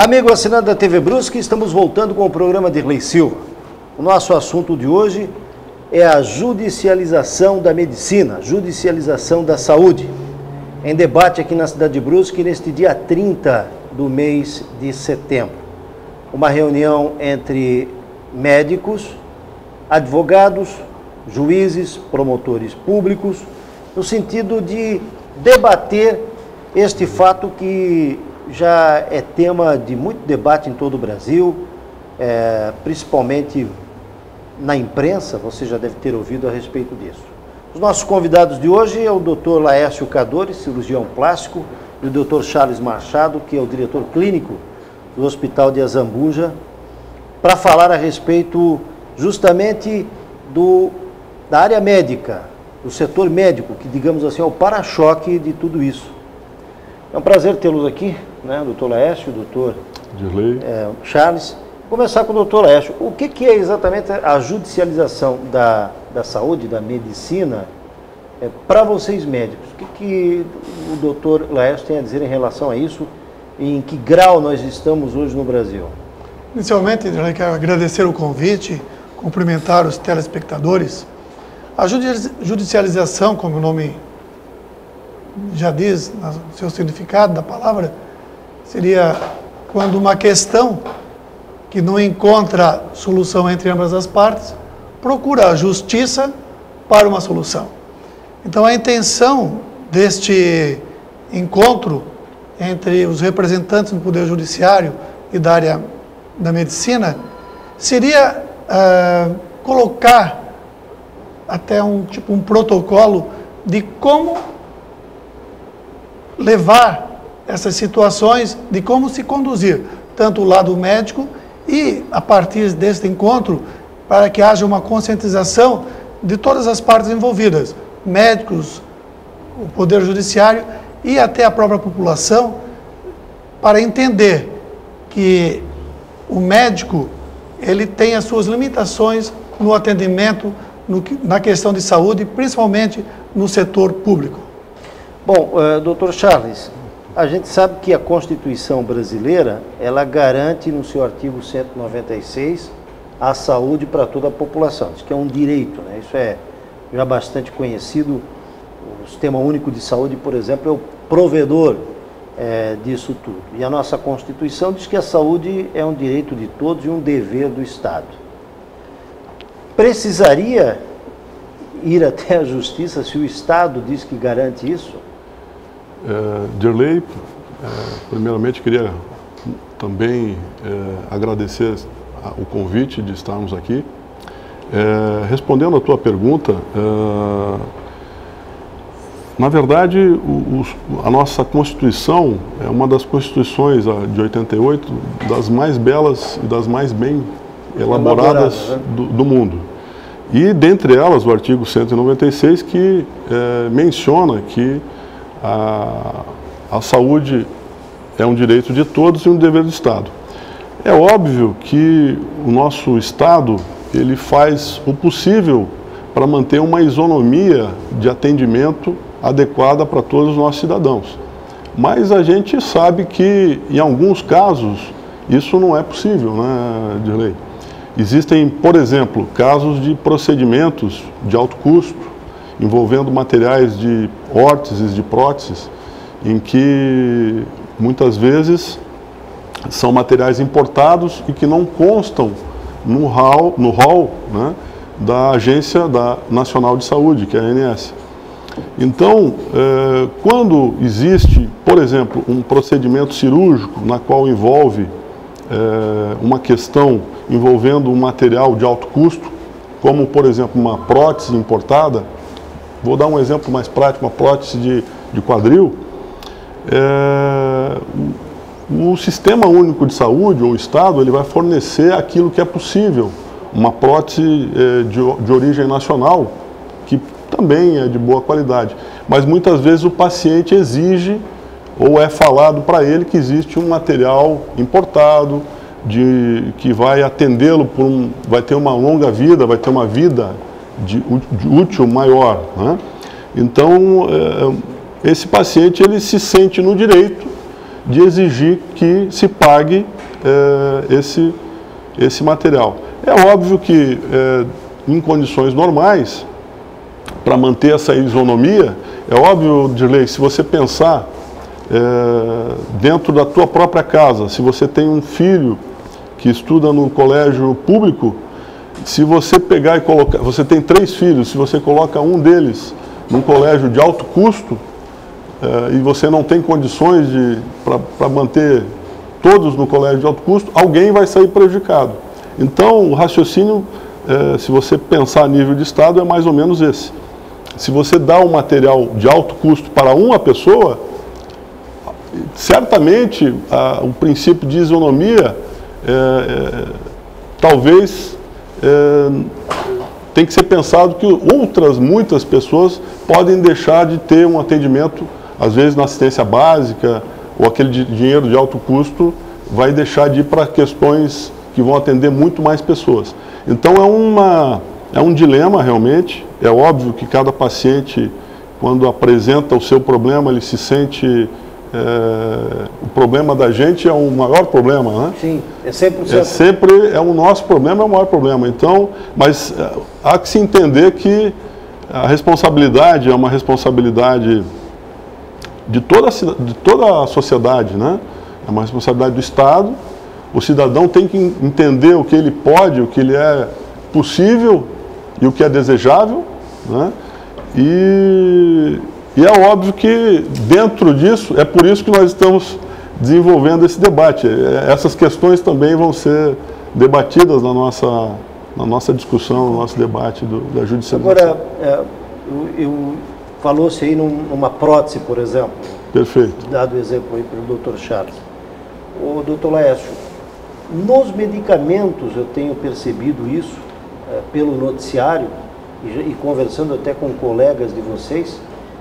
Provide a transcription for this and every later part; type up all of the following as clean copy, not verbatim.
Amigo assinante da TV Brusque, estamos voltando com o programa Dirley Silva. O nosso assunto de hoje é a judicialização da medicina, judicialização da saúde. Em debate aqui na cidade de Brusque, neste dia 30 do mês de setembro. Uma reunião entre médicos, advogados, juízes, promotores públicos, no sentido de debater este fato que já é tema de muito debate em todo o Brasil, principalmente na imprensa, você já deve ter ouvido a respeito disso. Os nossos convidados de hoje é o Dr. Laércio Cadores, cirurgião plástico, e o Dr. Charles Machado, que é o diretor clínico do Hospital de Azambuja, para falar a respeito justamente da área médica, do setor médico, que digamos assim é o para-choque de tudo isso. É um prazer tê-los aqui, né, Dr. Laércio, Dr. Dirley. Charles. Vou começar com o Dr. Laércio. O que é exatamente a judicialização da saúde, da medicina, para vocês médicos? O que o Dr. Laércio tem a dizer em relação a isso e em que grau nós estamos hoje no Brasil? Inicialmente, Dirley, quero agradecer o convite, cumprimentar os telespectadores. A judicialização, como o nome já diz, no seu significado da palavra, seria quando uma questão que não encontra solução entre ambas as partes, procura a justiça para uma solução. Então, a intenção deste encontro entre os representantes do Poder Judiciário e da área da medicina seria colocar até um protocolo de como levar essas situações, de como se conduzir, tanto o lado médico e, a partir deste encontro, para que haja uma conscientização de todas as partes envolvidas, médicos, o Poder Judiciário e até a própria população, para entender que o médico ele tem as suas limitações no atendimento, na questão de saúde, principalmente no setor público. Bom, Dr. Charles, a gente sabe que a Constituição brasileira, ela garante no seu artigo 196 a saúde para toda a população. Isso que é um direito, né? Isso é já bastante conhecido. O Sistema Único de Saúde, por exemplo, é o provedor disso tudo. E a nossa Constituição diz que a saúde é um direito de todos e um dever do Estado. Precisaria ir até a Justiça se o Estado diz que garante isso? Dirley, primeiramente queria também agradecer o convite de estarmos aqui. Respondendo à tua pergunta, na verdade, a nossa Constituição é uma das Constituições de 88, das mais belas e das mais bem elaboradas do mundo. E, dentre elas, o artigo 196, que menciona que a saúde é um direito de todos e um dever do Estado. É óbvio que o nosso Estado ele faz o possível para manter uma isonomia de atendimento adequada para todos os nossos cidadãos. Mas a gente sabe que, em alguns casos, isso não é possível, né, Dirley? Existem, por exemplo, casos de procedimentos de alto custo, envolvendo materiais de órteses, de próteses, em que muitas vezes são materiais importados e que não constam no rol, né, da Agência Nacional de Saúde, que é a ANS. Então, quando existe, por exemplo, um procedimento cirúrgico na qual envolve uma questão envolvendo um material de alto custo, como, por exemplo, uma prótese importada, vou dar um exemplo mais prático, uma prótese de quadril, o Sistema Único de Saúde, ou o Estado, ele vai fornecer aquilo que é possível, uma prótese de origem nacional, que também é de boa qualidade. Mas muitas vezes o paciente exige, ou é falado para ele que existe um material importado, que vai atendê-lo vai ter uma longa vida, vai ter uma vida de útil maior, né? Então, esse paciente ele se sente no direito de exigir que se pague esse material. É óbvio que, em condições normais, para manter essa isonomia, é óbvio, Dirley, se você pensar dentro da tua própria casa, se você tem um filho que estuda no colégio público, se você pegar e colocar, você tem 3 filhos, se você coloca um deles num colégio de alto custo, e você não tem condições para manter todos no colégio de alto custo, alguém vai sair prejudicado. Então, o raciocínio, se você pensar a nível de Estado, é mais ou menos esse. Se você dá um material de alto custo para uma pessoa, certamente o princípio de isonomia talvez tem que ser pensado que muitas pessoas podem deixar de ter um atendimento, às vezes na assistência básica, ou aquele dinheiro de alto custo vai deixar de ir para questões que vão atender muito mais pessoas. Então é um dilema realmente. É óbvio que cada paciente, quando apresenta o seu problema, ele se sente... o problema da gente é o maior problema, né? Sim, é 100%. O nosso problema é o maior problema. Então, mas há que se entender que a responsabilidade é uma responsabilidade de toda a sociedade, né? É uma responsabilidade do Estado. O cidadão tem que entender o que ele pode, o que ele é possível e o que é desejável, né? E é óbvio que dentro disso, é por isso que nós estamos desenvolvendo esse debate. Essas questões também vão ser debatidas na nossa discussão, no nosso debate da judicialização. Agora, falou-se aí numa prótese, por exemplo. Perfeito. Dado o exemplo aí para o Dr. Charles. O Dr. Laércio, nos medicamentos eu tenho percebido isso, pelo noticiário, e conversando até com colegas de vocês,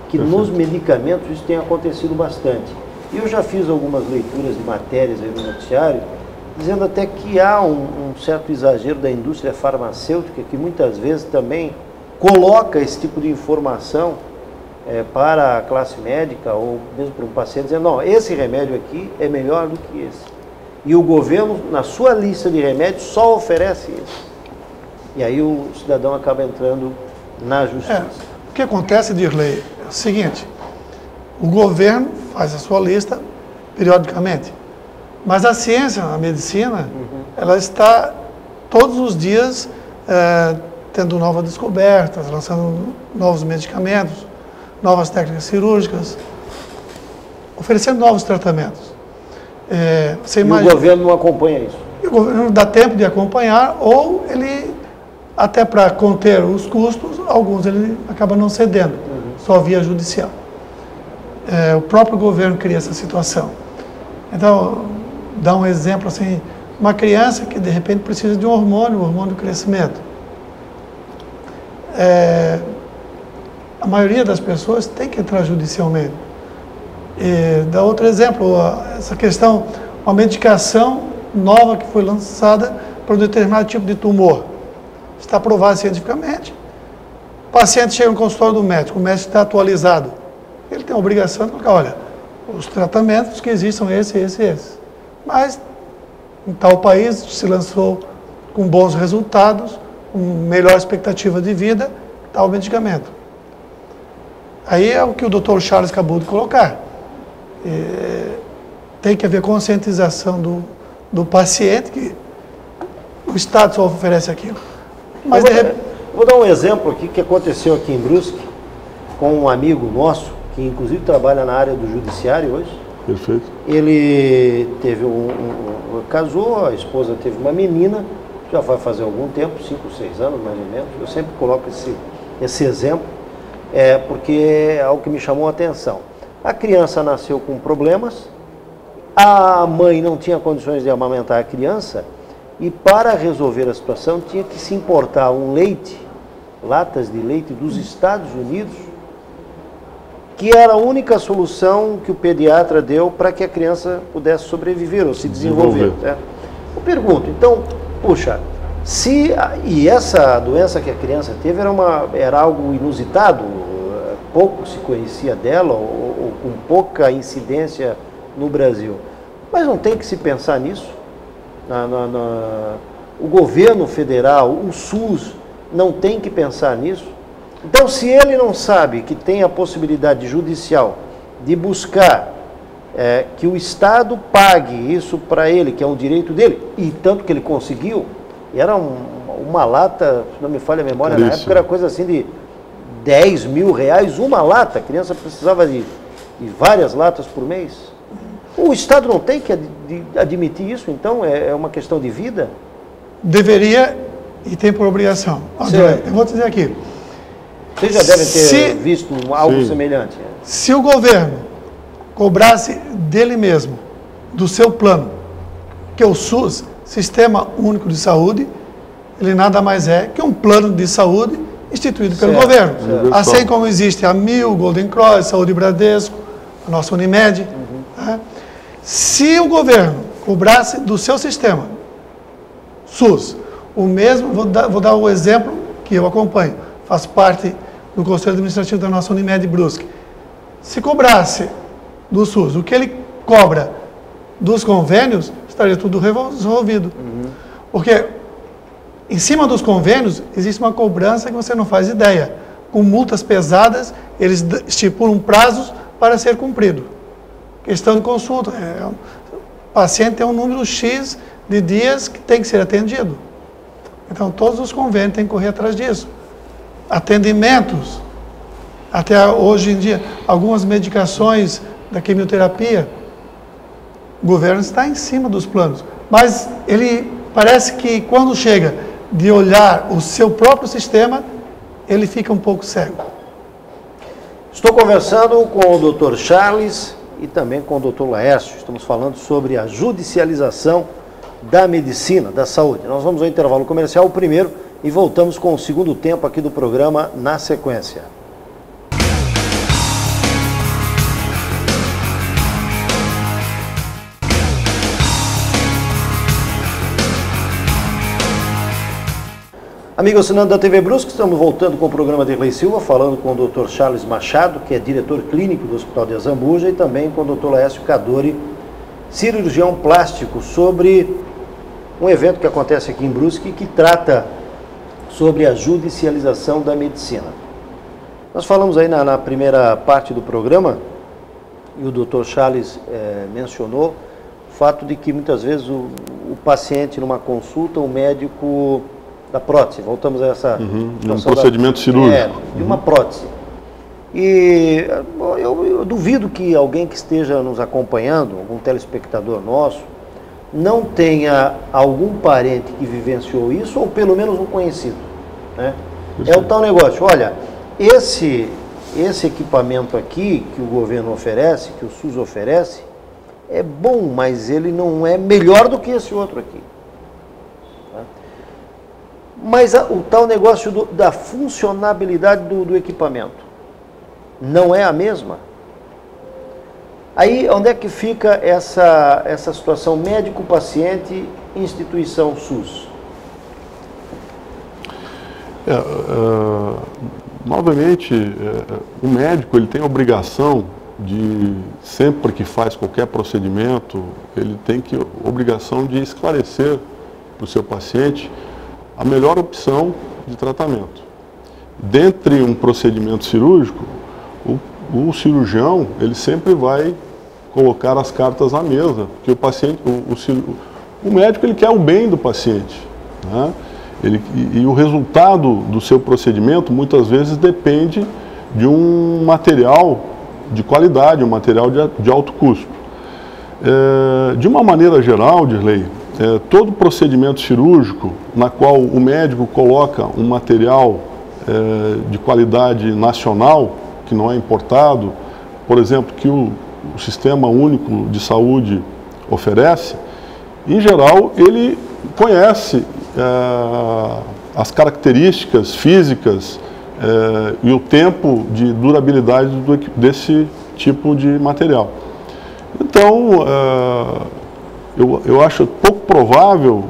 que Perfeito. Nos medicamentos isso tem acontecido bastante. E eu já fiz algumas leituras de matérias aí no noticiário, dizendo até que há um certo exagero da indústria farmacêutica, que muitas vezes também coloca esse tipo de informação para a classe médica, ou mesmo para um paciente, dizendo, não, esse remédio aqui é melhor do que esse. E o governo, na sua lista de remédios, só oferece esse. E aí o cidadão acaba entrando na justiça. O que acontece, Dirley, é o seguinte: o governo faz a sua lista periodicamente, mas a ciência, a medicina, ela está todos os dias tendo novas descobertas, lançando novos medicamentos, novas técnicas cirúrgicas, oferecendo novos tratamentos. E o governo não acompanha isso? E o governo não dá tempo de acompanhar, ou ele, até para conter os custos, alguns ele acaba não cedendo, só via judicial. O próprio governo cria essa situação. Então, dá um exemplo assim, uma criança que de repente precisa de um hormônio do crescimento. A maioria das pessoas tem que entrar judicialmente. Dá outro exemplo, essa questão, uma medicação nova que foi lançada para um determinado tipo de tumor. Está aprovado cientificamente. O paciente chega no consultório do médico, o médico está atualizado. Ele tem a obrigação de colocar, olha, os tratamentos que existem são esse. Mas, em tal país, se lançou com bons resultados, com melhor expectativa de vida, tal medicamento. Aí é o que o Dr. Charles acabou de colocar. Tem que haver conscientização do paciente, que o Estado só oferece aquilo. Mas vou dar um exemplo aqui que aconteceu aqui em Brusque, com um amigo nosso, que inclusive trabalha na área do judiciário hoje. Perfeito. Ele teve casou, a esposa teve uma menina, já vai fazer algum tempo, 5, 6 anos mais ou menos. Eu sempre coloco esse exemplo, porque é algo que me chamou a atenção. A criança nasceu com problemas, a mãe não tinha condições de amamentar a criança, e para resolver a situação tinha que se importar latas de leite dos Estados Unidos, que era a única solução que o pediatra deu para que a criança pudesse sobreviver ou se desenvolver. Eu pergunto, então, puxa, e essa doença que a criança teve era algo inusitado, pouco se conhecia dela, ou com pouca incidência no Brasil. Mas não tem que se pensar nisso? O governo federal, o SUS, não tem que pensar nisso? Então, se ele não sabe que tem a possibilidade judicial de buscar que o Estado pague isso para ele, que é um direito dele, e tanto que ele conseguiu, era uma lata, se não me falha a memória, na época era coisa assim de 10 mil reais uma lata, a criança precisava de várias latas por mês. O Estado não tem que admitir isso, então é uma questão de vida? Deveria e tem por obrigação. Eu vou dizer aqui. Vocês já devem ter visto algo semelhante. Se o governo cobrasse dele mesmo, do seu plano, que o SUS, Sistema Único de Saúde, ele nada mais é que um plano de saúde instituído pelo governo. Assim como existe a Mil, Golden Cross, Saúde Bradesco, a nossa Unimed. Tá? Se o governo cobrasse do seu sistema, SUS, o mesmo, vou dar o exemplo que eu acompanho, faço parte do Conselho Administrativo da nossa Unimed Brusque. Se cobrasse do SUS o que ele cobra dos convênios, estaria tudo resolvido. Porque em cima dos convênios existe uma cobrança que você não faz ideia. Com multas pesadas, eles estipulam prazos para ser cumprido. Questão de consulta. O paciente tem um número X de dias que tem que ser atendido. Então, todos os convênios têm que correr atrás disso. Atendimentos. Até hoje em dia, algumas medicações da quimioterapia, o governo está em cima dos planos. Mas ele parece que quando chega de olhar o seu próprio sistema, ele fica um pouco cego. Estou conversando com o Dr. Charles e também com o Dr. Laércio. Estamos falando sobre a judicialização da medicina, da saúde. Nós vamos ao intervalo comercial primeiro e voltamos com o segundo tempo aqui do programa na sequência. Amigo assinante da TV Brusque, estamos voltando com o programa de Derlei Silva, falando com o Dr. Charles Machado, que é diretor clínico do Hospital de Azambuja, e também com o Dr. Laércio Cadori, cirurgião plástico, sobre um evento que acontece aqui em Brusque que trata sobre a judicialização da medicina. Nós falamos aí na primeira parte do programa, e o Dr. Charles mencionou, o fato de que muitas vezes o paciente numa consulta, o médico da prótese, voltamos a essa um procedimento cirúrgico. De uma prótese. E eu duvido que alguém que esteja nos acompanhando, algum telespectador nosso, não tenha algum parente que vivenciou isso, ou pelo menos um conhecido. Né? É o tal negócio, olha, esse equipamento aqui que o governo oferece, que o SUS oferece, é bom, mas ele não é melhor do que esse outro aqui. Mas o tal negócio da funcionabilidade do equipamento não é a mesma? Aí, onde é que fica essa situação médico-paciente, instituição SUS? Novamente, o médico ele tem a obrigação de, sempre que faz qualquer procedimento, ele tem obrigação de esclarecer para o seu paciente a melhor opção de tratamento. Dentre um procedimento cirúrgico, o cirurgião, ele sempre vai colocar as cartas na mesa, porque o paciente, o médico, ele quer o bem do paciente, né? E o resultado do seu procedimento, muitas vezes, depende de um material de qualidade, um material de alto custo. De uma maneira geral, Derlei, todo procedimento cirúrgico na qual o médico coloca um material de qualidade nacional, que não é importado, por exemplo, que o Sistema Único de Saúde oferece, em geral, ele conhece as características físicas e o tempo de durabilidade desse tipo de material. Então, eu acho pouco provável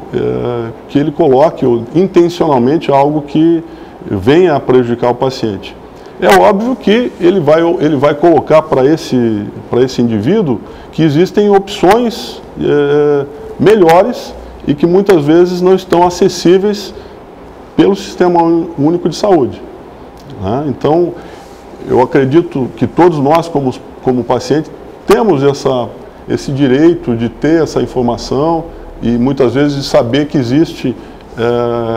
que ele coloque intencionalmente algo que venha a prejudicar o paciente. é óbvio que ele vai colocar para esse indivíduo que existem opções melhores e que muitas vezes não estão acessíveis pelo Sistema Único de Saúde, né? Então, eu acredito que todos nós, como pacientes, temos esse direito de ter essa informação e muitas vezes de saber que existe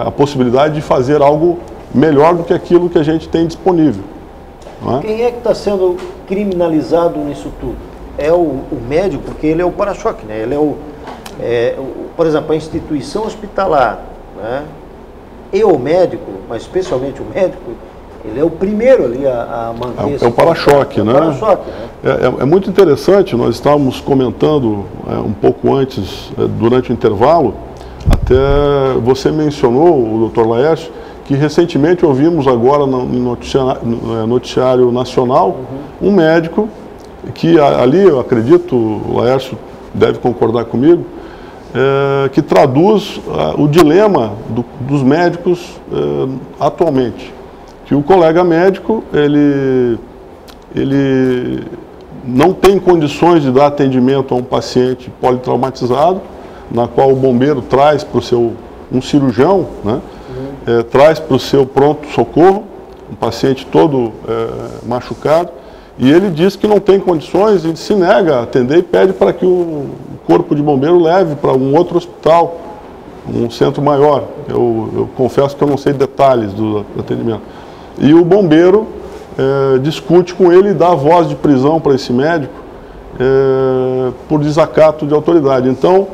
a possibilidade de fazer algo melhor do que aquilo que a gente tem disponível, não é? Quem é que está sendo criminalizado nisso tudo? É o médico, porque ele é o para-choque, né? Ele por exemplo, a instituição hospitalar, né? E o médico, mas especialmente o médico, ele é o primeiro ali a manter... É o para-choque, né? Para-choque, né? É muito interessante, nós estávamos comentando um pouco antes, durante o intervalo, até você mencionou, o Dr. Laércio, que recentemente ouvimos agora no noticiário nacional, um médico que ali, eu acredito, o Laércio deve concordar comigo, que traduz o dilema dos médicos atualmente. Que o colega médico, ele não tem condições de dar atendimento a um paciente politraumatizado, na qual o bombeiro traz para um cirurgião, né? Traz para o seu pronto-socorro, um paciente todo machucado, e ele diz que não tem condições e se nega a atender e pede para que o corpo de bombeiro leve para um outro hospital, um centro maior. Eu confesso que eu não sei detalhes do atendimento. E o bombeiro discute com ele e dá voz de prisão para esse médico por desacato de autoridade. Então,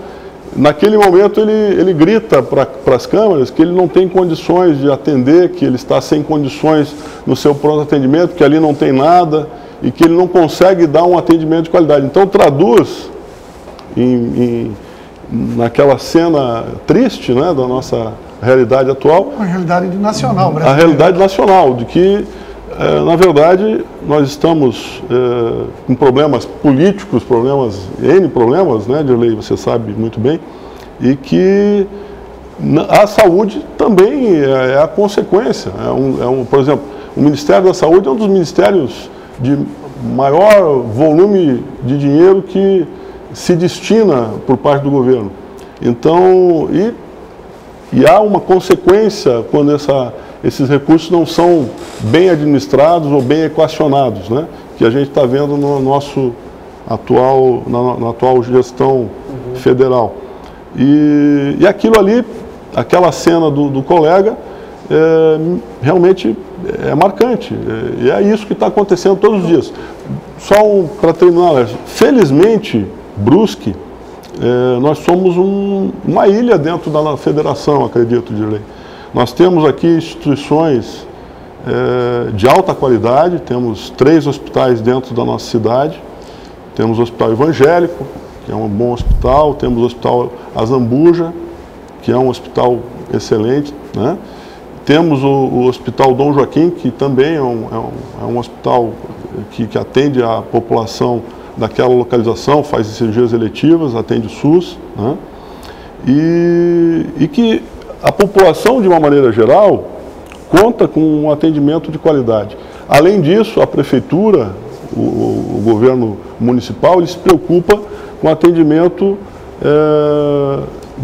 naquele momento ele grita para as câmeras que ele não tem condições de atender, que ele está sem condições no seu pronto atendimento, que ali não tem nada e que ele não consegue dar um atendimento de qualidade. Então traduz naquela cena triste, né, da nossa realidade atual. A realidade nacional brasileira. A realidade nacional, de que, na verdade, nós estamos com problemas políticos, N problemas, né, Dirley, você sabe muito bem, e que a saúde também é a consequência. Por exemplo, o Ministério da Saúde é um dos ministérios de maior volume de dinheiro que se destina por parte do governo. Então, e há uma consequência quando esses recursos não são bem administrados ou bem equacionados, né? Que a gente está vendo na atual gestão federal. E aquilo ali, aquela cena do colega, realmente é marcante. E é isso que está acontecendo todos os dias. Só para terminar, felizmente, Brusque, nós somos uma ilha dentro da federação, acredito, Dirley. Nós temos aqui instituições de alta qualidade, temos 3 hospitais dentro da nossa cidade, temos o Hospital Evangélico, que é um bom hospital, temos o Hospital Azambuja, que é um hospital excelente, né? Temos o Hospital Dom Joaquim, que também é um hospital que atende a população daquela localização, faz cirurgias eletivas, atende o SUS, né? E que a população, de uma maneira geral, conta com um atendimento de qualidade. Além disso, a prefeitura, o governo municipal, ele se preocupa com atendimento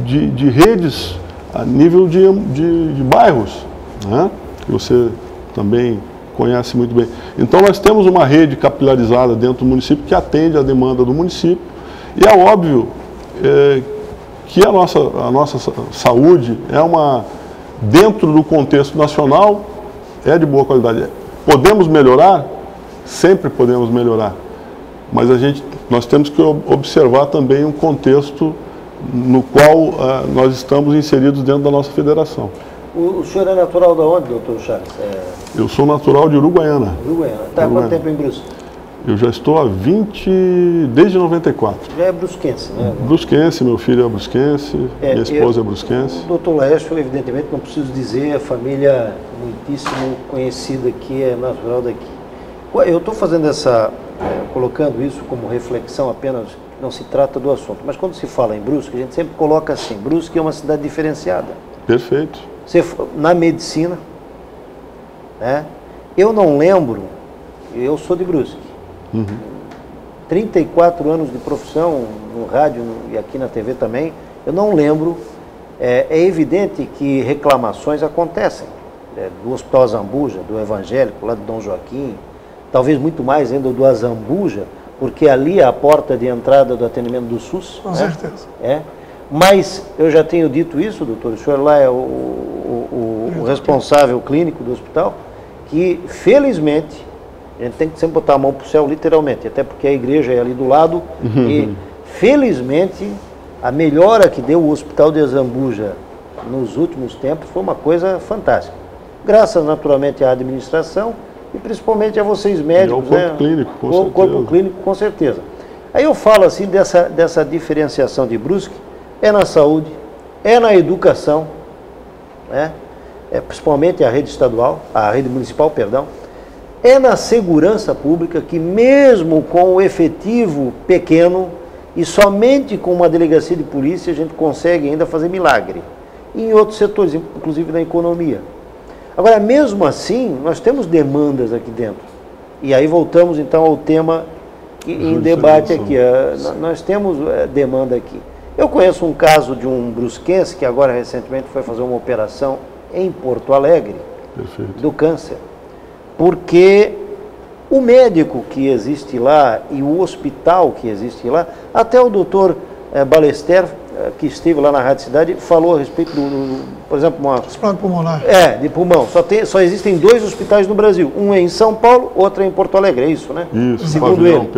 de redes a nível de bairros, né? Que você também conhece muito bem. Então nós temos uma rede capilarizada dentro do município que atende a demanda do município e é óbvio que a nossa saúde dentro do contexto nacional, é de boa qualidade. Podemos melhorar? Sempre podemos melhorar, mas nós temos que observar também um contexto no qual nós estamos inseridos dentro da nossa federação. O senhor é natural de onde, doutor Charles? Eu sou natural de Uruguaiana. Uruguaiana. Está há quanto tempo em Brusque? Eu já estou desde 94. Já é brusquense, né? Brusquense, meu filho é brusquense, minha esposa é brusquense. O doutor Laércio, evidentemente, não preciso dizer, a família muitíssimo conhecida aqui, é natural daqui. Eu estou fazendo colocando isso como reflexão apenas, não se trata do assunto, mas quando se fala em Brusque, a gente sempre coloca assim, Brusque é uma cidade diferenciada. Perfeito. Na medicina, né? Eu não lembro, eu sou de Brusque, 34 anos de profissão no rádio e aqui na TV também, eu não lembro, é evidente que reclamações acontecem, do Hospital Azambuja, do Evangélico, lá de Dom Joaquim, talvez muito mais ainda do Azambuja, porque ali é a porta de entrada do atendimento do SUS. Com certeza. Mas eu já tenho dito isso, doutor, o senhor lá é o responsável clínico do hospital, que felizmente, a gente tem que sempre botar a mão para o céu, literalmente, até porque a igreja é ali do lado, e felizmente a melhora que deu o Hospital de Azambuja nos últimos tempos foi uma coisa fantástica. Graças naturalmente à administração e principalmente a vocês médicos. E ao corpo clínico, com certeza. Corpo clínico, com certeza. Aí eu falo assim dessa diferenciação de Brusque, é na saúde, é na educação, principalmente a rede estadual, a rede municipal, perdão, é na segurança pública que mesmo com o efetivo pequeno e somente com uma delegacia de polícia a gente consegue ainda fazer milagre. E em outros setores, inclusive na economia. Agora, mesmo assim, nós temos demandas aqui dentro. E aí voltamos então ao tema em debate aqui. Nós temos demanda aqui. Eu conheço um caso de um brusquense que agora recentemente foi fazer uma operação em Porto Alegre, do câncer. Porque o médico que existe lá e o hospital que existe lá, até o doutor Balester, que esteve lá na Rádio Cidade, falou a respeito por exemplo, transplante pulmonar. De pulmão. Só existem 2 hospitais no Brasil. Um é em São Paulo, outro é em Porto Alegre. É isso, né? Isso, segundo ele.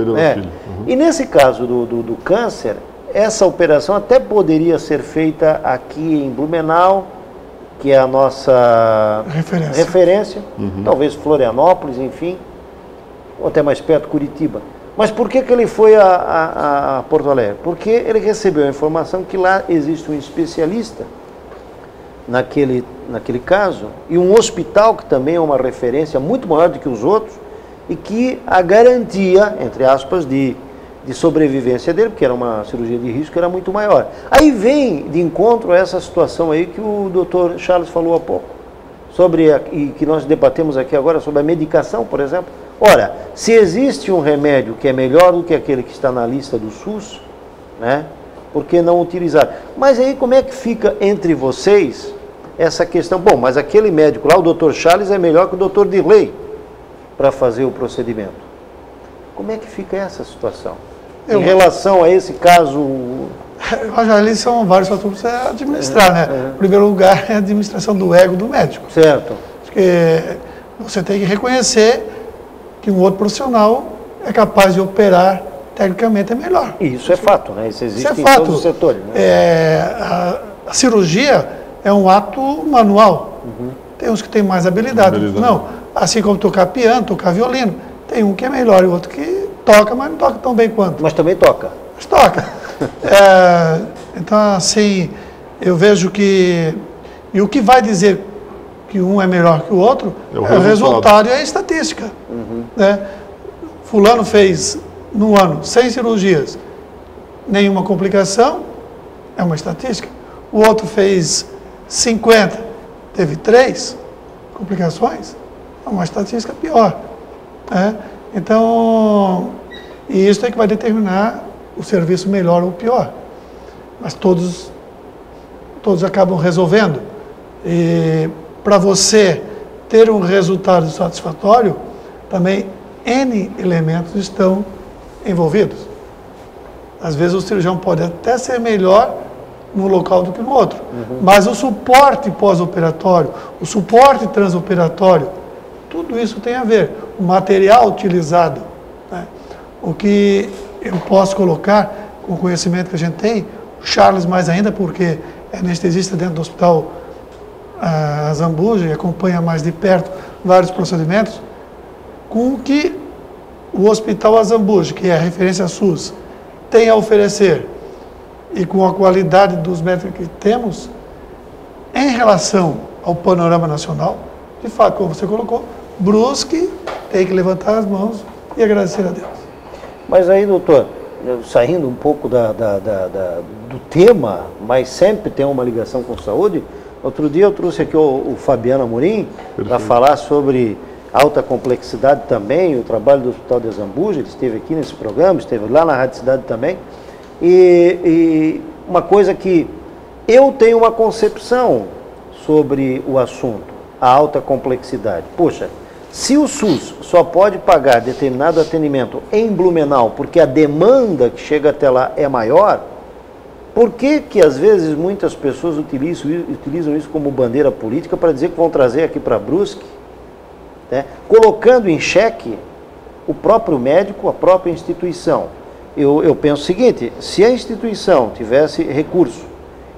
E nesse caso do câncer, essa operação até poderia ser feita aqui em Blumenau, que é a nossa referência. Talvez Florianópolis, enfim, ou até mais perto, Curitiba. Mas por que ele foi a Porto Alegre? Porque ele recebeu a informação que lá existe um especialista naquele caso e um hospital que também é uma referência muito maior do que os outros e que a garantia, entre aspas, de sobrevivência dele, porque era uma cirurgia de risco, era muito maior. Aí vem de encontro a essa situação aí que o doutor Charles falou há pouco, e que nós debatemos aqui agora, sobre a medicação, por exemplo. Ora, se existe um remédio que é melhor do que aquele que está na lista do SUS, por que não utilizar? Mas aí como é que fica entre vocês essa questão? Bom, mas aquele médico lá, o doutor Charles, é melhor que o doutor Dirley para fazer o procedimento. Como é que fica essa situação? Em relação a esse caso... Ali são vários fatores para você administrar, né? Em primeiro lugar, é a administração do ego do médico. Certo. Porque você tem que reconhecer que um outro profissional é capaz de operar tecnicamente é melhor. Isso é fato, né? Isso existe em fato. Todos os setores. Né? A cirurgia é um ato manual. Tem uns que têm mais habilidade. Não, assim como tocar piano, tocar violino. Tem um que é melhor e outro que toca, mas não toca tão bem quanto. Mas também toca. Mas toca. Então, assim, eu vejo que... E o que vai dizer que um é melhor que o outro é o resultado e a estatística. Né? Fulano fez, no ano, 100 cirurgias, nenhuma complicação, é uma estatística. O outro fez 50, teve 3 complicações, é uma estatística pior. Então, e isso é que vai determinar o serviço melhor ou pior. Mas todos acabam resolvendo. E para você ter um resultado satisfatório, também N elementos estão envolvidos. Às vezes o cirurgião pode até ser melhor num local do que no outro, mas o suporte pós-operatório, o suporte transoperatório, tudo isso tem a ver. O material utilizado, o que eu posso colocar com o conhecimento que a gente tem, o Charles mais ainda, porque é anestesista dentro do hospital Azambuja e acompanha mais de perto vários procedimentos, com o que o hospital Azambuja, que é a referência SUS, tem a oferecer e com a qualidade dos médicos que temos, em relação ao panorama nacional, de fato, como você colocou, Brusque tem que levantar as mãos e agradecer a Deus. Mas aí, doutor, saindo um pouco do tema, mas sempre tem uma ligação com saúde, outro dia eu trouxe aqui o Fabiano Amorim para falar sobre alta complexidade também, o trabalho do Hospital de Azambuja, ele esteve aqui nesse programa, esteve lá na Rádio Cidade também, e uma coisa que eu tenho uma concepção sobre o assunto, a alta complexidade. Poxa, se o SUS só pode pagar determinado atendimento em Blumenau porque a demanda que chega até lá é maior, por que que às vezes muitas pessoas utilizam isso como bandeira política para dizer que vão trazer aqui para Brusque, né? Colocando em xeque o próprio médico, a própria instituição? Eu penso o seguinte, se a instituição tivesse recurso,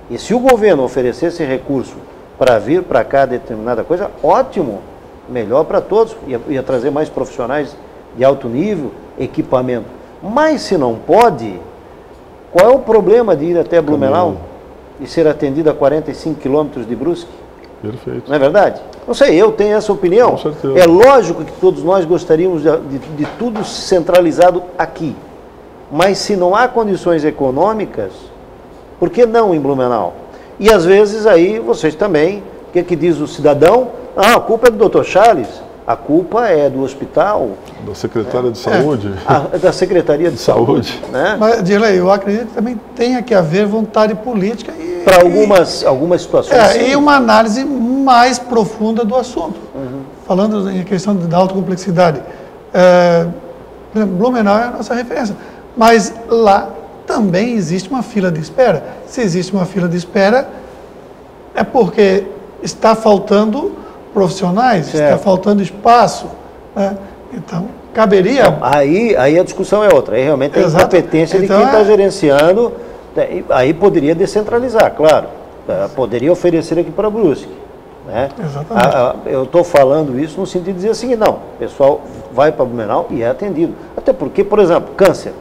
e se o governo oferecesse recurso para vir para cá determinada coisa, ótimo, melhor para todos, ia trazer mais profissionais de alto nível, equipamento. Mas se não pode, qual é o problema de ir até Blumenau e ser atendido a 45 quilômetros de Brusque? Perfeito. Não é verdade? Não sei, eu tenho essa opinião. Com certeza. É lógico que todos nós gostaríamos de tudo centralizado aqui. Mas se não há condições econômicas, por que não em Blumenau? E às vezes aí vocês também, o que diz o cidadão? Ah, a culpa é do Dr. Charles, a culpa é do hospital. Da Secretaria de Saúde. Da Secretaria de Saúde. Né? Mas, Dirley, eu acredito que também tenha que haver vontade política para algumas situações. E uma análise mais profunda do assunto. Falando em questão da alta complexidade. Por exemplo, Blumenau é a nossa referência. Mas lá também existe uma fila de espera. Se existe uma fila de espera, é porque está faltando profissionais, está faltando espaço. Né? Então, caberia... Não, aí a discussão é outra. Aí realmente é a incompetência de quem está gerenciando. Aí poderia descentralizar, claro. Poderia oferecer aqui para Brusque. Né? Exatamente. Eu estou falando isso no sentido de dizer assim, não, o pessoal vai para Blumenau e é atendido. Até porque, por exemplo, câncer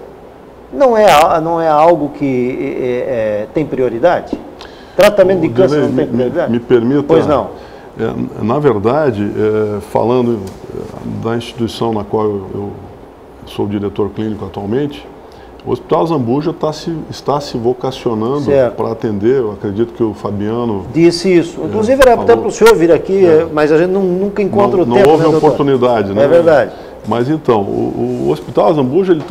não é algo que tem prioridade? Tratamento de câncer não tem prioridade? Me permita... Pois não. Na verdade, falando da instituição na qual eu sou diretor clínico atualmente, o Hospital Azambuja está se vocacionando para atender, eu acredito que o Fabiano... Disse isso. Inclusive era até para o senhor vir aqui, mas a gente nunca encontra o tempo. Não houve oportunidade, né? É verdade. Mas então, o Hospital Azambuja ele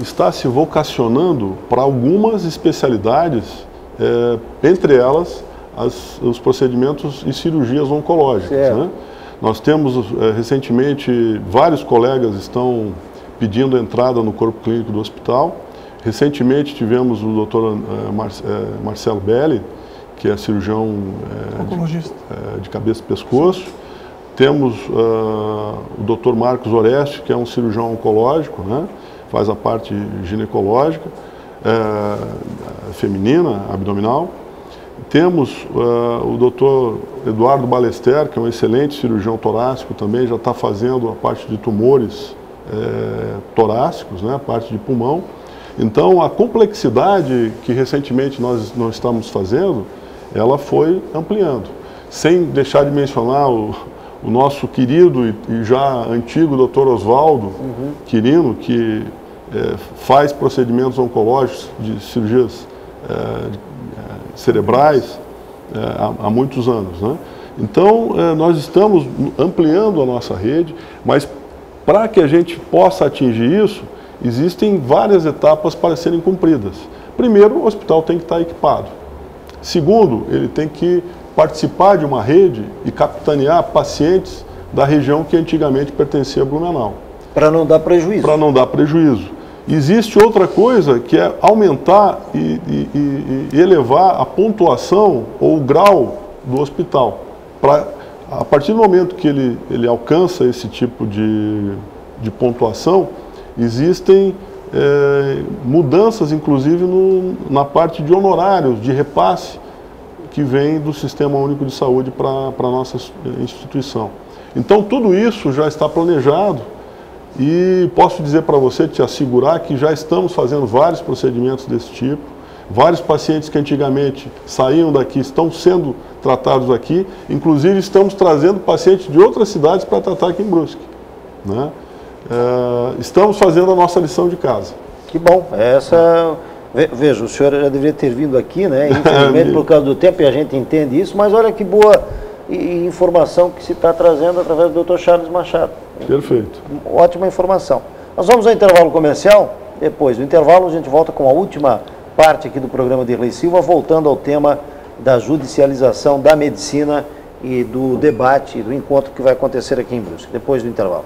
está se vocacionando para algumas especialidades, entre elas os procedimentos e cirurgias oncológicas. Né? Nós temos recentemente, vários colegas estão pedindo entrada no corpo clínico do hospital. Recentemente tivemos o Dr. Marcelo Belli, que é cirurgião de cabeça e pescoço. Temos o Dr. Marcos Oreste, que é um cirurgião oncológico, né? Faz a parte ginecológica, feminina, abdominal. Temos o Dr. Eduardo Balester, que é um excelente cirurgião torácico também, já está fazendo a parte de tumores torácicos, né? A parte de pulmão. Então, a complexidade que recentemente nós estamos fazendo, ela foi ampliando. Sem deixar de mencionar o nosso querido e já antigo Dr. Oswaldo Quirino, que faz procedimentos oncológicos de cirurgias cerebrais há muitos anos. Né? Então, nós estamos ampliando a nossa rede, mas para que a gente possa atingir isso, existem várias etapas para serem cumpridas. Primeiro, o hospital tem que estar equipado. Segundo, ele tem que participar de uma rede e capitanear pacientes da região que antigamente pertencia a Blumenau. Para não dar prejuízo. Para não dar prejuízo. Existe outra coisa que é aumentar e elevar a pontuação ou o grau do hospital. A partir do momento que ele alcança esse tipo de pontuação, existem mudanças, inclusive, na parte de honorários, de repasse, que vem do Sistema Único de Saúde para a nossa instituição. Então, tudo isso já está planejado e posso dizer para você, te assegurar, que já estamos fazendo vários procedimentos desse tipo. Vários pacientes que antigamente saíam daqui estão sendo tratados aqui. Inclusive, estamos trazendo pacientes de outras cidades para tratar aqui em Brusque. Né? Estamos fazendo a nossa lição de casa. Que bom. Veja, o senhor já deveria ter vindo aqui, né? Infelizmente, por causa do tempo, e a gente entende isso, mas olha que boa e informação que se está trazendo através do Dr. Charles Machado. Perfeito. Ótima informação. Nós vamos ao intervalo comercial. Depois do intervalo, a gente volta com a última parte aqui do programa de Dirley Silva, voltando ao tema da judicialização da medicina e do debate, do encontro que vai acontecer aqui em Brusque, depois do intervalo.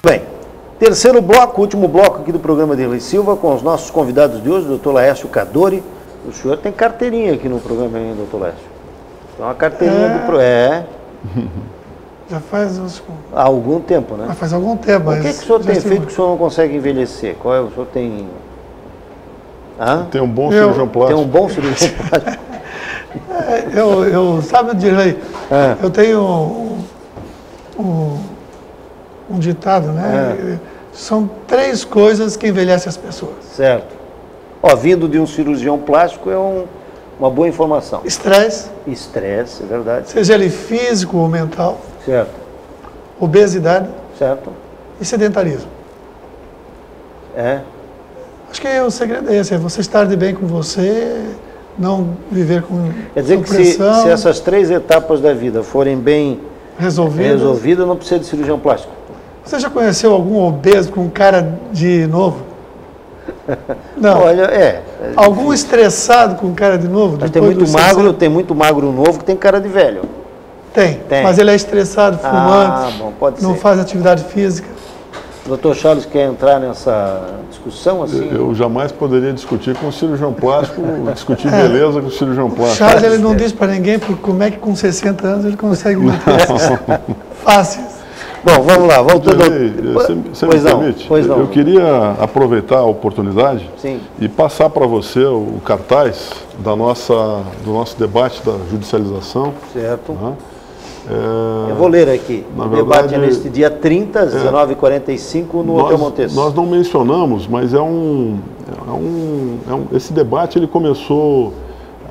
Bem, terceiro bloco, último bloco aqui do programa de Dirley Silva, com os nossos convidados de hoje, o Dr. Laércio Cadori. O senhor tem carteirinha aqui no programa, hein, Dr. Laércio? Tem uma carteirinha Já faz uns... há algum tempo, né? Faz algum tempo. O que o senhor tem feito que o senhor não consegue envelhecer? Qual é? O senhor tem... Tem um bom cirurgião plástico. Tem um bom cirurgião plástico. Sabe, Dirley, eu tenho um ditado, né? São 3 coisas que envelhecem as pessoas. Certo. Ó, vindo de um cirurgião plástico é uma boa informação. Estresse. Estresse, é verdade. Seja ele físico ou mental. Certo. Obesidade. Certo. E sedentarismo. Acho que o segredo é esse, é você estar de bem com você, não viver com Quer dizer que se essas 3 etapas da vida forem bem resolvidas, não precisa de cirurgião plástico. Você já conheceu algum obeso com cara de novo? Não. Olha, algum estressado com cara de novo? Mas tem muito magro novo que tem cara de velho. Tem. Mas ele é estressado, fumante, pode não ser. faz atividade física. O Dr. Charles quer entrar nessa discussão assim? Eu jamais poderia discutir com o cirurgião plástico, discutir beleza com o cirurgião plástico. Charles, ele não diz para ninguém como é que com 60 anos ele consegue manter essas fáceis. Bom, vamos lá, voltando ao... Você me permite? Eu queria aproveitar a oportunidade e passar para você o cartaz do nosso debate da judicialização. Certo. Eu vou ler aqui. O debate é neste dia 30, às 19h45, no Hotel Montes. Nós não mencionamos, mas esse debate ele começou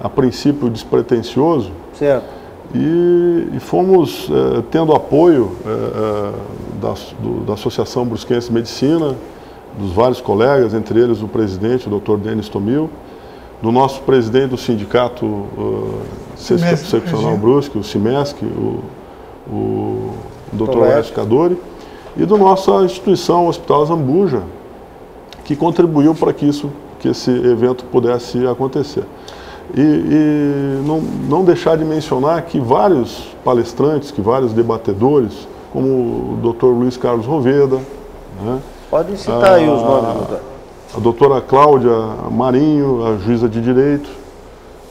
a princípio despretensioso. Certo. E fomos tendo apoio da Associação Brusquense de Medicina, dos vários colegas, entre eles o presidente, o Dr. Denis Tomil, do nosso presidente do sindicato seccional Brusque, o CIMESC, o Dr. Laércio Cadori, e da nossa instituição, o Hospital Zambuja, que contribuiu para que esse evento pudesse acontecer. E não deixar de mencionar que vários palestrantes, que vários debatedores, como o Dr. Luiz Carlos Roveda, né? Pode citar aí os nomes, doutor. A doutora Cláudia Marinho, a juíza de direito,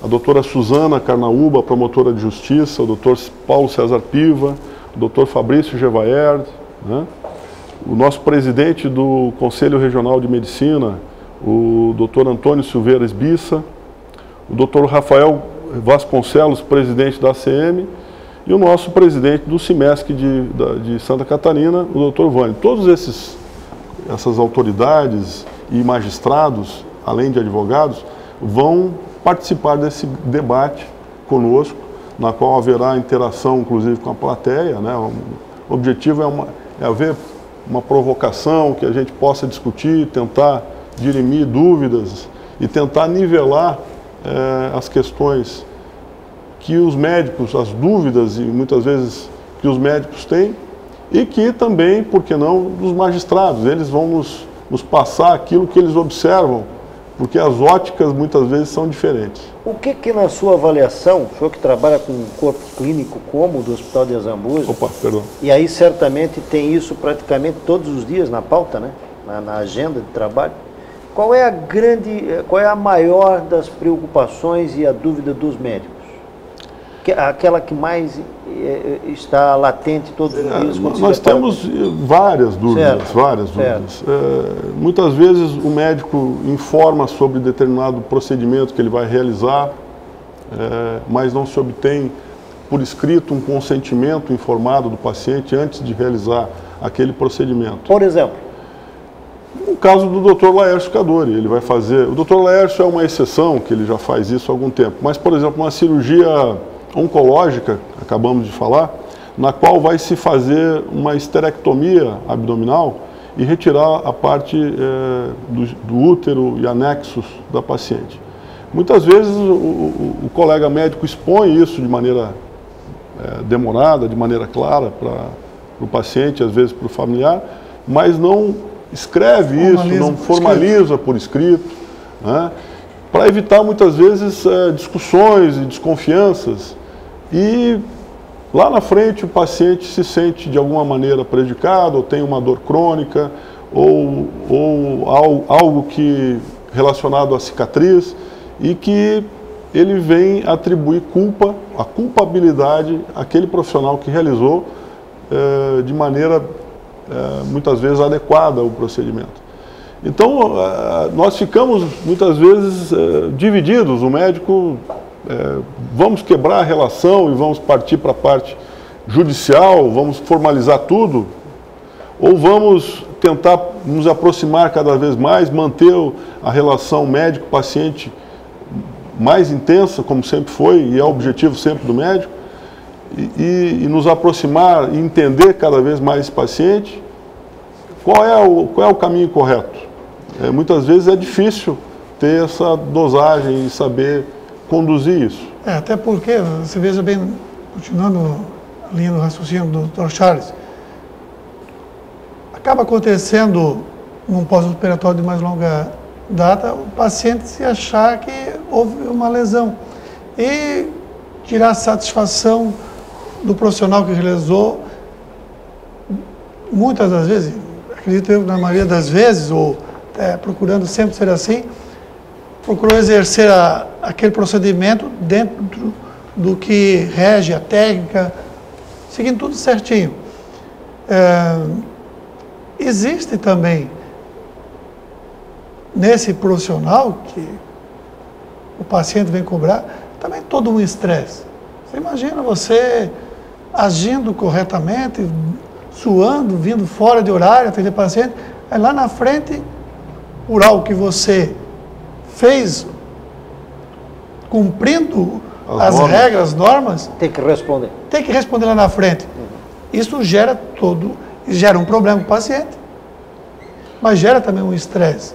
a doutora Suzana Carnaúba, promotora de justiça, o doutor Paulo César Piva, o doutor Fabrício Gevaerd, né? O nosso presidente do Conselho Regional de Medicina, o doutor Antônio Silveira Esbissa, o doutor Rafael Vasconcelos, presidente da ACM, e o nosso presidente do CIMESC de Santa Catarina, o doutor Vânio. Todos essas autoridades e magistrados, além de advogados, vão participar desse debate conosco, na qual haverá interação, inclusive, com a plateia, né? O objetivo é haver uma provocação, que a gente possa discutir, tentar dirimir dúvidas e tentar nivelar as questões que os médicos, as dúvidas e muitas vezes que os médicos têm, e que também, por que não, dos magistrados. Eles vão nos passar aquilo que eles observam, porque as óticas muitas vezes são diferentes. O que na sua avaliação, o senhor que trabalha com um corpo clínico como o do Hospital de Zambuja, e aí certamente tem isso praticamente todos os dias na pauta, né? Na agenda de trabalho, qual é a maior das preocupações e a dúvida dos médicos? Aquela que mais está latente todos os dias? Nós temos várias dúvidas, muitas vezes o médico informa sobre determinado procedimento que ele vai realizar, mas não se obtém por escrito um consentimento informado do paciente antes de realizar aquele procedimento. Por exemplo? O caso do Dr. Laércio Cadori, ele vai fazer... O Dr. Laércio é uma exceção, que ele já faz isso há algum tempo, mas, por exemplo, uma cirurgia oncológica, acabamos de falar, na qual vai se fazer uma esterectomia abdominal e retirar a parte do útero e anexos da paciente. Muitas vezes o colega médico expõe isso de maneira demorada, de maneira clara para o paciente, às vezes para o familiar, mas não escreve isso, não formaliza por escrito, né, para evitar muitas vezes discussões e desconfianças, e lá na frente o paciente se sente de alguma maneira prejudicado, ou tem uma dor crônica, ou algo que relacionado à cicatriz, e que ele vem atribuir a culpabilidade àquele profissional que realizou de maneira muitas vezes adequada ao procedimento. Então, nós ficamos muitas vezes divididos, o médico, vamos quebrar a relação e vamos partir para a parte judicial, vamos formalizar tudo, ou vamos tentar nos aproximar cada vez mais, manter a relação médico-paciente mais intensa, como sempre foi, e é o objetivo sempre do médico, e nos aproximar e entender cada vez mais esse paciente. Qual é o caminho correto? Muitas vezes é difícil ter essa dosagem e saber conduzir isso. Até porque, você veja bem, continuando a linha do raciocínio do Dr. Charles, acaba acontecendo num pós-operatório de mais longa data, o paciente se achar que houve uma lesão e tirar a satisfação do profissional que realizou. Muitas das vezes, acredito eu, na maioria das vezes, ou procurando sempre ser assim, procurou exercer aquele procedimento dentro do que rege a técnica, seguindo tudo certinho. Existe também, nesse profissional que o paciente vem cobrar, também todo um estresse. Você imagina você agindo corretamente, suando, vindo fora de horário, atender paciente, aí lá na frente, por algo que você fez, cumprindo as regras, as normas, tem que responder. Tem que responder lá na frente. Isso gera um problema para o paciente, mas gera também um estresse.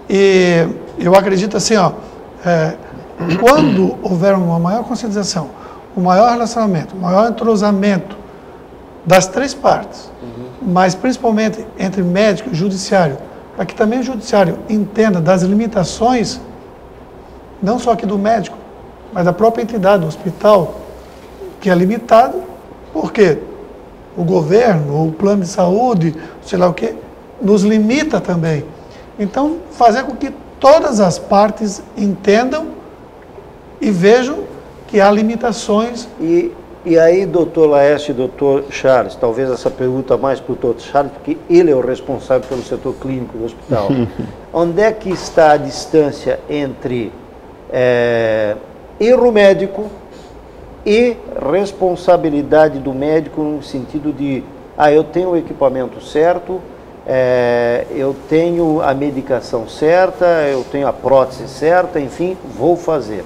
E eu acredito assim, quando houver uma maior conscientização, um maior relacionamento, um maior entrosamento das três partes, mas principalmente entre médico e judiciário, para que também o judiciário entenda das limitações, não só aqui do médico, mas da própria entidade, do hospital, que é limitado, porque o governo, o plano de saúde, sei lá o quê, nos limita também. Então, fazer com que todas as partes entendam e vejam que há limitações. E aí, doutor Laércio e doutor Charles, talvez essa pergunta mais para o doutor Charles, porque ele é o responsável pelo setor clínico do hospital. Onde é que está a distância entre erro médico e responsabilidade do médico no sentido de, eu tenho o equipamento certo, eu tenho a medicação certa, eu tenho a prótese certa, enfim, vou fazer.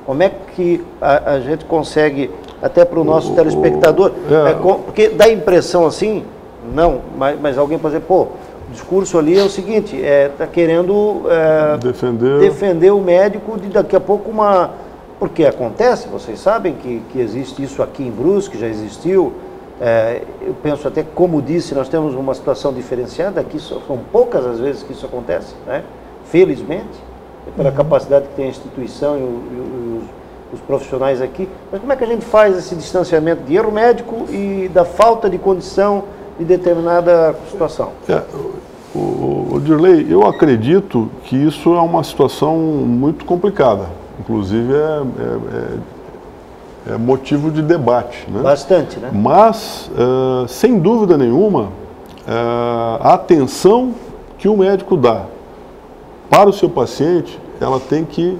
Como é que a gente consegue, até para o nosso telespectador, porque dá a impressão assim, não, mas alguém pode dizer, o discurso ali é o seguinte, está querendo defender o médico de daqui a pouco porque acontece, vocês sabem que existe isso aqui em Brusque, já existiu. Eu penso até, como disse, nós temos uma situação diferenciada, aqui são poucas as vezes que isso acontece, né? Felizmente, pela capacidade que tem a instituição e os profissionais aqui. Mas como é que a gente faz esse distanciamento de erro médico e da falta de condição de determinada situação? Dirley, eu acredito que isso é uma situação muito complicada, inclusive é motivo de debate, né? Bastante, né? Mas, sem dúvida nenhuma, a atenção que o médico dá para o seu paciente, ela tem que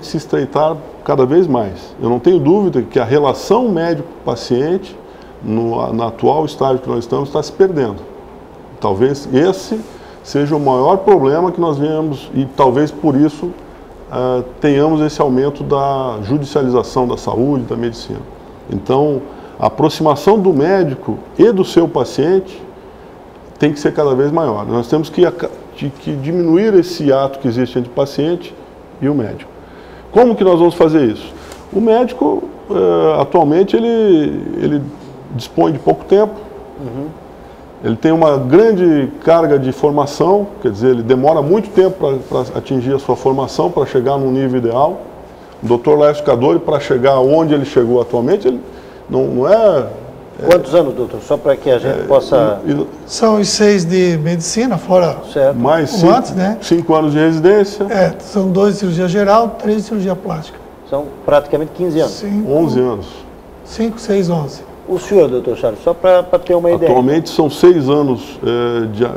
se estreitar cada vez mais. Eu não tenho dúvida que a relação médico-paciente, no atual estágio que nós estamos, está se perdendo. Talvez esse seja o maior problema que nós venhamos, e talvez por isso tenhamos esse aumento da judicialização da saúde, da medicina. Então, A aproximação do médico e do seu paciente tem que ser cada vez maior. Nós temos que diminuir esse ato que existe entre o paciente e o médico. Como que nós vamos fazer isso? O médico, atualmente, ele dispõe de pouco tempo, ele tem uma grande carga de formação, quer dizer, ele demora muito tempo para atingir a sua formação, para chegar no nível ideal. O Dr. Laércio Cadori, para chegar onde ele chegou atualmente, ele não é... Quantos anos, doutor? Só para que a gente possa... São os 6 de medicina, fora mais antes, né? 5 anos de residência. São 2 de cirurgia geral, 3 de cirurgia plástica. São praticamente 15 anos. Sim. 11 anos. 5, 6, 11. O senhor, doutor Charles, só para ter uma ideia. Atualmente são 6 anos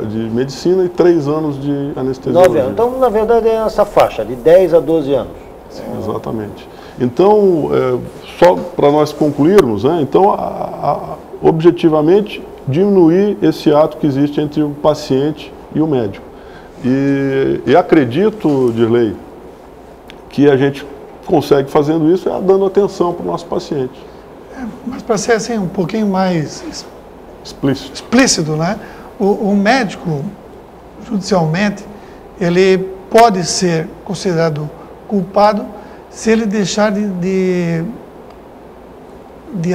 de medicina e 3 anos de anestesia. 9 anos. Então, na verdade, é essa faixa, de 10 a 12 anos. Sim, exatamente. Então, só para nós concluirmos, né, então, objetivamente, diminuir esse ato que existe entre o paciente e o médico. E acredito, Dirley, que a gente consegue fazendo isso dando atenção para o nosso paciente. Mas para ser assim um pouquinho mais explícito, né? O médico, judicialmente, ele pode ser considerado culpado se ele deixar de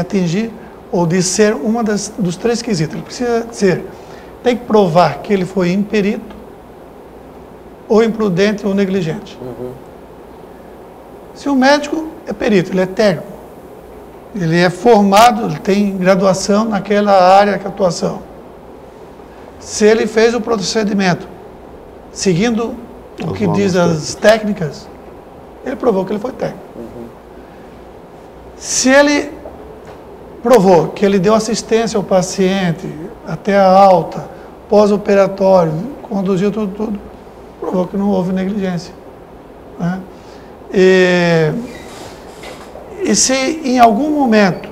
atingir ou de ser uma dos 3 quesitos. Ele precisa ser, tem que provar que ele foi imperito, ou imprudente ou negligente. Se o médico é perito, ele é técnico, ele é formado, ele tem graduação naquela área de atuação. Se ele fez o procedimento seguindo o que diz as técnicas, ele provou que ele foi técnico. Se ele provou que ele deu assistência ao paciente até a alta, pós-operatório, conduziu tudo, provou que não houve negligência, né? E se em algum momento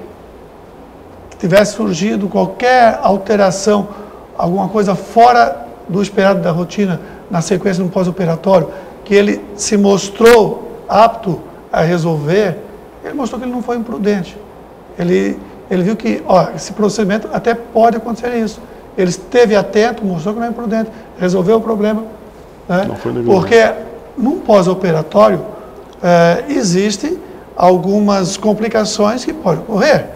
tivesse surgido qualquer alteração, alguma coisa fora do esperado da rotina, na sequência do pós-operatório, que ele se mostrou apto a resolver, ele mostrou que ele não foi imprudente. Ele viu que, esse procedimento até pode acontecer isso. Ele esteve atento, mostrou que não é imprudente, resolveu o problema, né? Não foi negligente. Porque num pós-operatório existem algumas complicações que podem ocorrer.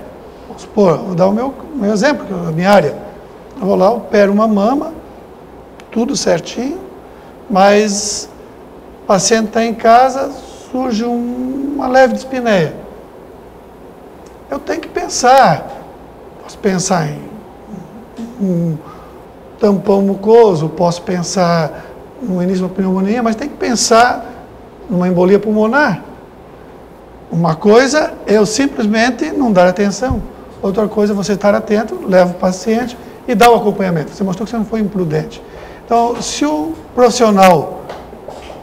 Vamos supor, vou dar o meu exemplo, que é a minha área. Eu vou lá, opero uma mama, tudo certinho, mas o paciente está em casa, surge uma leve dispneia. Eu tenho que pensar, posso pensar em um tampão mucoso, posso pensar no início de uma pneumonia, mas tem que pensar numa embolia pulmonar. Uma coisa é eu simplesmente não dar atenção, outra coisa é você estar atento, leva o paciente e dá o acompanhamento. Você mostrou que você não foi imprudente. Então, se o profissional,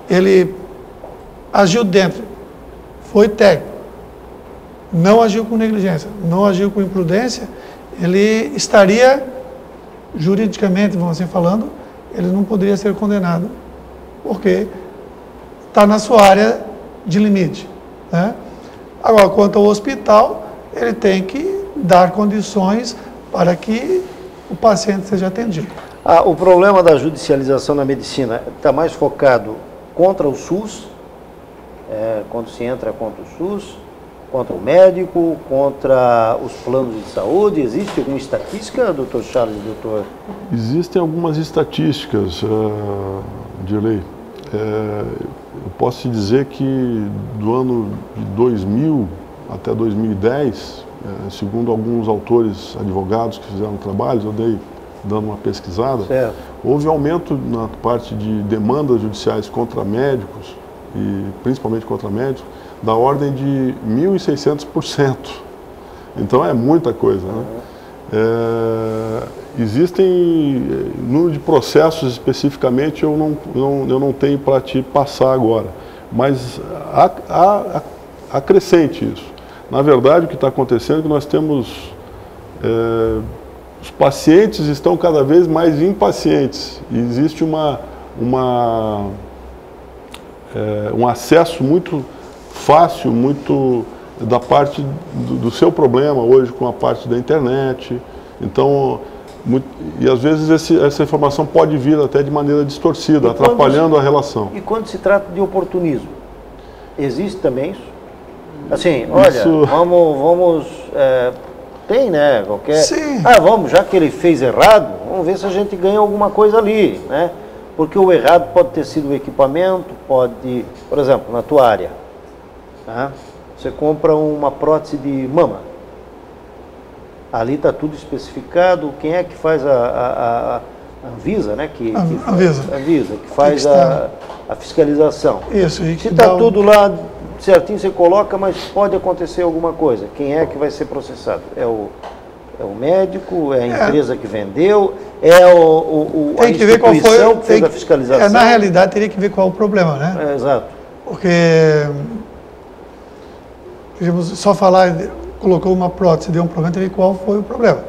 ele agiu dentro, foi técnico, não agiu com negligência, não agiu com imprudência, ele estaria, juridicamente, vamos assim falando, ele não poderia ser condenado, porque está na sua área de limite, né? Agora, quanto ao hospital, ele tem que dar condições para que o paciente seja atendido. O problema da judicialização na medicina está mais focado contra o SUS, quando se entra contra o SUS, contra o médico, contra os planos de saúde. Existe alguma estatística, doutor Charles e doutor? Existem algumas estatísticas, Dirley. Eu posso te dizer que do ano de 2000 até 2010, segundo alguns autores advogados que fizeram trabalhos, eu dei dando uma pesquisada, certo, houve aumento na parte de demandas judiciais contra médicos, e principalmente contra médicos, da ordem de 1.600%. Então é muita coisa, né? Existem número de processos especificamente, eu não tenho para te passar agora, mas acrescente isso. Na verdade, o que está acontecendo é que nós temos, os pacientes estão cada vez mais impacientes, e existe um acesso muito fácil, muito da parte do seu problema hoje com a parte da internet. Então, e às vezes essa informação pode vir até de maneira distorcida, atrapalhando a relação. E quando se trata de oportunismo, existe também isso? Assim, olha, vamos tem, né? Qualquer. Sim. Vamos, já que ele fez errado, vamos ver se a gente ganha alguma coisa ali, né? Porque o errado pode ter sido o equipamento, pode, por exemplo, na tua área, né? Você compra uma prótese de mama. Ali está tudo especificado. Quem é que faz a Anvisa, né? Anvisa, que faz a fiscalização. Isso. E se está tudo lá certinho, você coloca, mas pode acontecer alguma coisa. Quem é que vai ser processado? É o médico? É a empresa que vendeu? É a instituição que fez a fiscalização? Na realidade, teria que ver qual é o problema, né? Exato. Porque, só falar, colocou uma prótese, deu um problema, teria que ver qual foi o problema.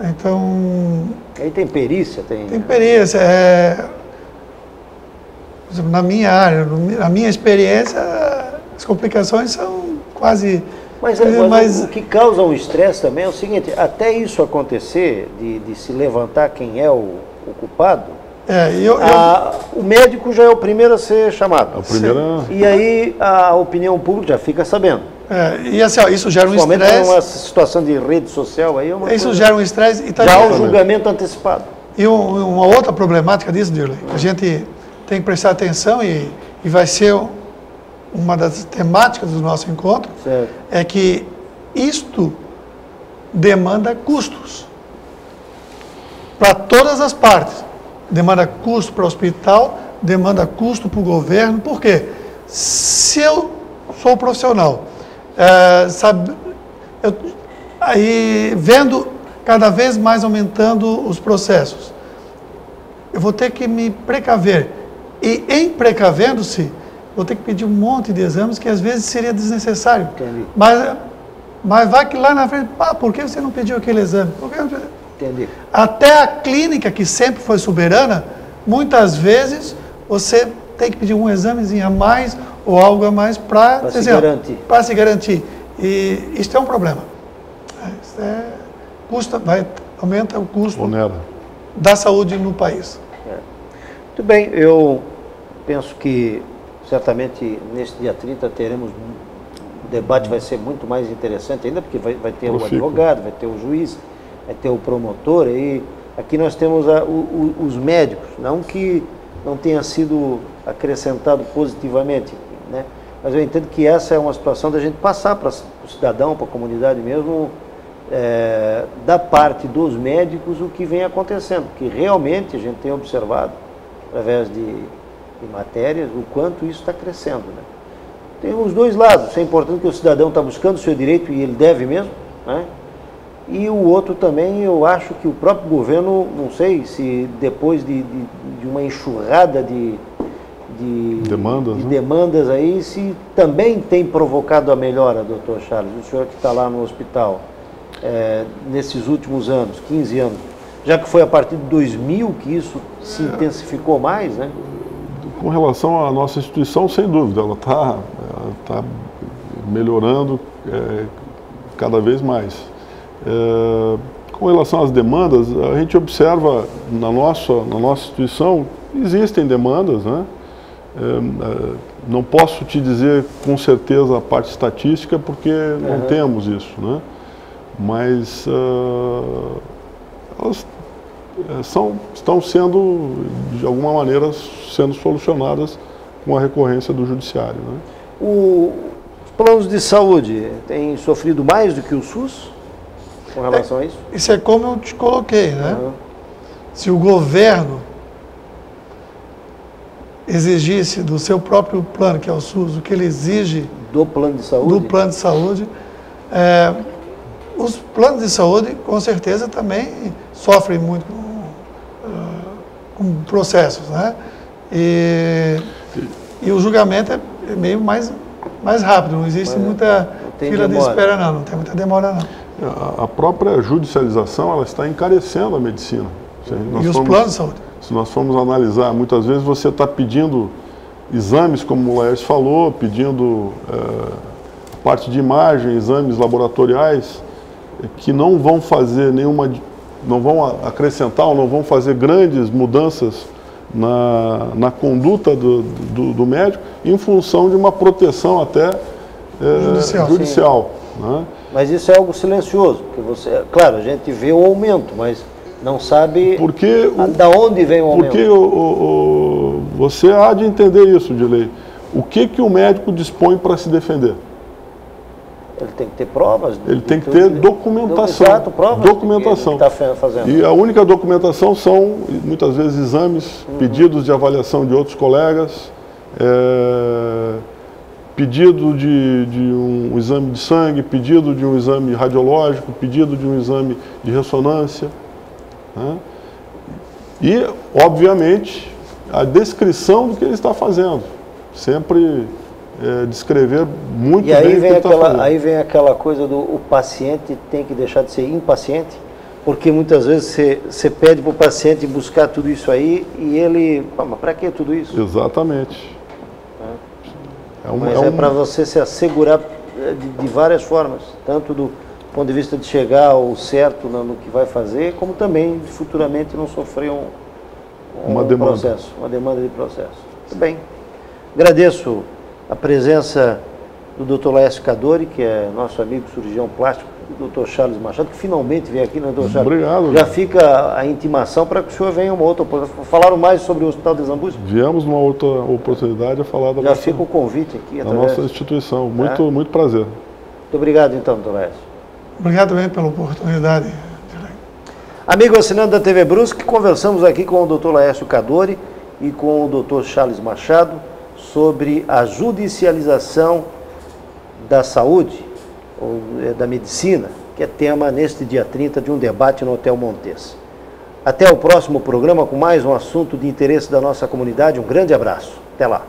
Então... Aí tem perícia? Tem perícia. Por exemplo, na minha área, na minha experiência, as complicações são quase... Mas o que causa um estresse também é o seguinte, até isso acontecer, de se levantar quem é o culpado, o médico já é o primeiro a ser chamado. E aí a opinião pública já fica sabendo. E assim, isso gera um estresse. Principalmente numa situação de rede social, aí é uma isso gera um estresse. E já há um julgamento antecipado. E uma outra problemática disso, Dirley, a gente tem que prestar atenção e vai ser uma das temáticas do nosso encontro, certo. É que isto demanda custos para todas as partes. Demanda custo para o hospital, demanda custo para o governo. Por quê? Se eu sou profissional, aí vendo cada vez mais aumentando os processos, eu vou ter que me precaver. E em precavendo-se, vou ter que pedir um monte de exames que às vezes seria desnecessário. Entendi. Mas vai que lá na frente, por que você não pediu aquele exame? Entendi. Até a clínica, que sempre foi soberana, muitas vezes você tem que pedir um examezinho a mais ou algo a mais para se garantir. Para se garantir. E isso é um problema. Aumenta o custo da saúde no país. Muito bem, eu penso que certamente neste dia 30 teremos, o debate vai ser muito mais interessante ainda, porque vai ter o advogado, vai ter o juiz, vai ter o promotor, e aqui nós temos os médicos, não que não tenha sido acrescentado positivamente, né? Mas eu entendo que essa é uma situação da gente passar para o cidadão, para a comunidade mesmo, da parte dos médicos o que vem acontecendo, porque realmente a gente tem observado, através de matérias, o quanto isso está crescendo, né? Tem os dois lados, é importante que o cidadão está buscando o seu direito e ele deve mesmo, né? E o outro também, eu acho que o próprio governo, não sei se depois de uma enxurrada de demandas aí, se também tem provocado a melhora, doutor Charles, o senhor que está lá no hospital, nesses últimos anos, 15 anos, já que foi a partir de 2000 que isso se intensificou mais, né? Com relação à nossa instituição, sem dúvida, ela está melhorando cada vez mais. Com relação às demandas, a gente observa na nossa instituição, existem demandas, né? Não posso te dizer com certeza a parte estatística, porque não temos isso, né? Mas elas estão sendo, de alguma maneira, sendo solucionadas com a recorrência do judiciário, né? Os planos de saúde têm sofrido mais do que o SUS com relação a isso? Isso é como eu te coloquei, né? Se o governo exigisse do seu próprio plano, que é o SUS, o que ele exige do plano de saúde, os planos de saúde, com certeza, também sofrem muito com processos, né? E o julgamento é meio mais rápido, não existe muita fila de espera, não tem muita demora, não. A própria judicialização, ela está encarecendo a medicina. E os planos de saúde? Se nós formos analisar, muitas vezes você está pedindo exames, como o Laércio falou, pedindo parte de imagem, exames laboratoriais, que não vão fazer não vão acrescentar ou não vão fazer grandes mudanças na conduta do médico, em função de uma proteção até judicial. Né? Mas isso é algo silencioso, porque claro, a gente vê o aumento, mas não sabe da onde vem o aumento. Porque você há de entender isso, Dilei. O que o médico dispõe para se defender? Ele tem que ter provas. Ele tem que ter documentação. Exato, provas. Documentação. Que ele está fazendo. E a única documentação são, muitas vezes, exames, pedidos de avaliação de outros colegas, pedido de um exame de sangue, pedido de um exame radiológico, pedido de um exame de ressonância. Né? E, obviamente, a descrição do que ele está fazendo. Sempre descrever muito bem o que ele está fazendo. Aí vem aquela coisa o paciente tem que deixar de ser impaciente, porque muitas vezes você pede para o paciente buscar tudo isso aí e ele... Mas para que tudo isso? Exatamente. Mas é para você se assegurar de várias formas, tanto do ponto de vista de chegar ao certo no que vai fazer, como também de futuramente não sofrer uma demanda de processo. Muito bem. Agradeço a presença do Dr. Laércio Cadori, que é nosso amigo cirurgião plástico, do Dr. Charles Machado, que finalmente veio aqui, né, Dr. Charles? Obrigado. Já fica a intimação para que o senhor venha uma outra oportunidade. Falaram mais sobre o Hospital de Zambuja? Viemos numa outra oportunidade a falar da fica o convite aqui. Da nossa instituição. Muito prazer. Muito obrigado, então, Dr. Laércio. Obrigado também pela oportunidade. Amigo assinante da TV Brusque, conversamos aqui com o Dr. Laércio Cadori e com o Dr. Charles Machado sobre a judicialização da saúde, ou da medicina, que é tema neste dia 30 de um debate no Hotel Montes. Até o próximo programa com mais um assunto de interesse da nossa comunidade. Um grande abraço. Até lá.